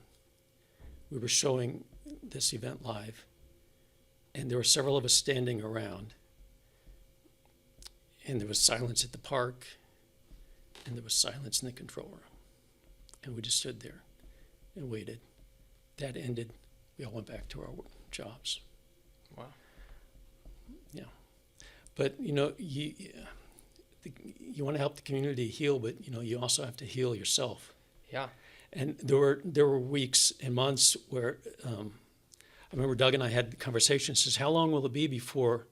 We were showing this event live. And there were several of us standing around. And there was silence at the park. And there was silence in the control room. And we just stood there and waited. That ended. We all went back to our jobs. Wow. Yeah. But, you want to help the community heal, but, you also have to heal yourself. Yeah. And there were weeks and months where I remember Doug and I had conversations. Says, how long will it be before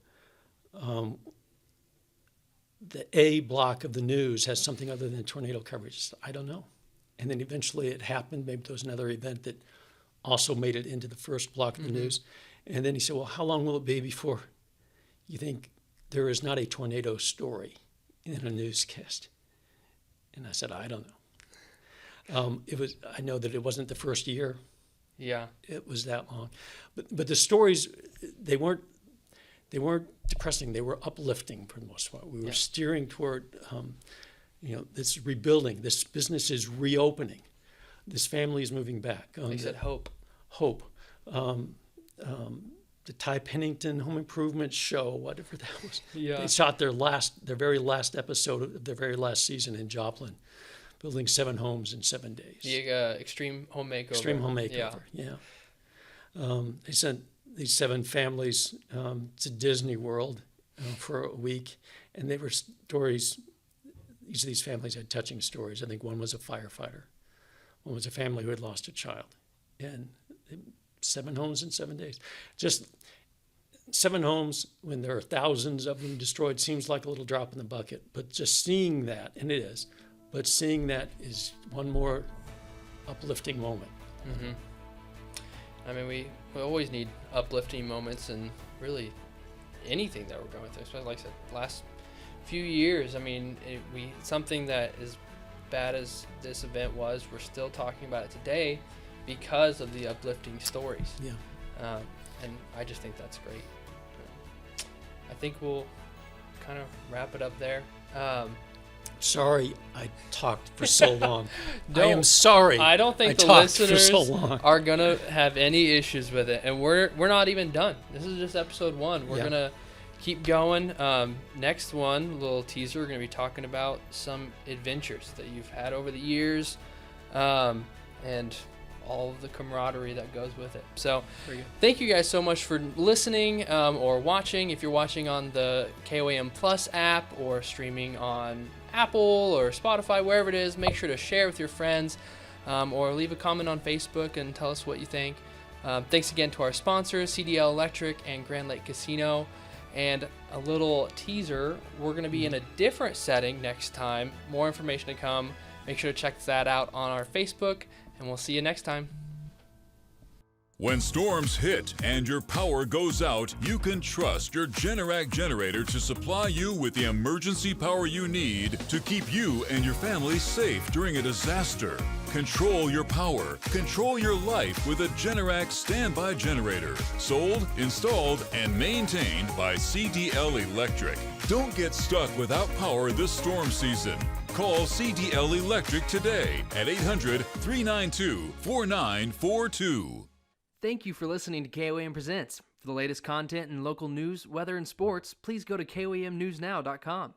the A block of the news has something other than tornado coverage? I don't know. And then eventually it happened. Maybe there was another event that also made it into the first block of the news. And then he said, well, how long will it be before you think there is not a tornado story in a newscast? And I said, I don't know. I know that it wasn't the first year. Yeah. It was that long. But the stories, they weren't depressing. They were uplifting for the most part. We were steering toward, this rebuilding. This business is reopening. This family is moving back. They said hope. Hope. The Ty Pennington Home Improvement show, whatever that was. Yeah. They shot their very last episode of their very last season in Joplin, building 7 homes in 7 days. The Extreme Home Makeover. Extreme Home Makeover, yeah. They sent these 7 families to Disney World for a week, and they were stories. Each of these families had touching stories. I think one was a firefighter. One was a family who had lost a child. And 7 homes in 7 days. Just 7 homes when there are thousands of them destroyed seems like a little drop in the bucket. But just seeing that, and it is, but seeing that is one more uplifting moment. Mm-hmm. I mean, we always need uplifting moments and really anything that we're going through, especially like I said, last few years. I mean, something that as bad as this event was, we're still talking about it today because of the uplifting stories. Yeah. And I just think that's great. I think we'll kind of wrap it up there. Sorry I talked for so long. I Don't- am sorry. I don't think I the talked for listeners so long. are gonna have any issues with it, and we're not even done. This is just episode 1. We're Yeah. gonna keep going. Next one, little teaser. We're gonna be talking about some adventures that you've had over the years, and all of the camaraderie that goes with it. So thank you guys so much for listening or watching. If you're watching on the KOAM Plus app or streaming on Apple or Spotify, wherever it is, make sure to share with your friends or leave a comment on Facebook and tell us what you think. Thanks again to our sponsors, CDL Electric and Grand Lake Casino. And a little teaser, we're going to be in a different setting next time. More information to come. Make sure to check that out on our Facebook, and we'll see you next time. When storms hit and your power goes out, you can trust your Generac generator to supply you with the emergency power you need to keep you and your family safe during a disaster. Control your power. Control your life with a Generac standby generator. Sold, installed, and maintained by CDL Electric. Don't get stuck without power this storm season. Call CDL Electric today at 800-392-4942. Thank you for listening to KOAM Presents. For the latest content and local news, weather, and sports, please go to koamnewsnow.com.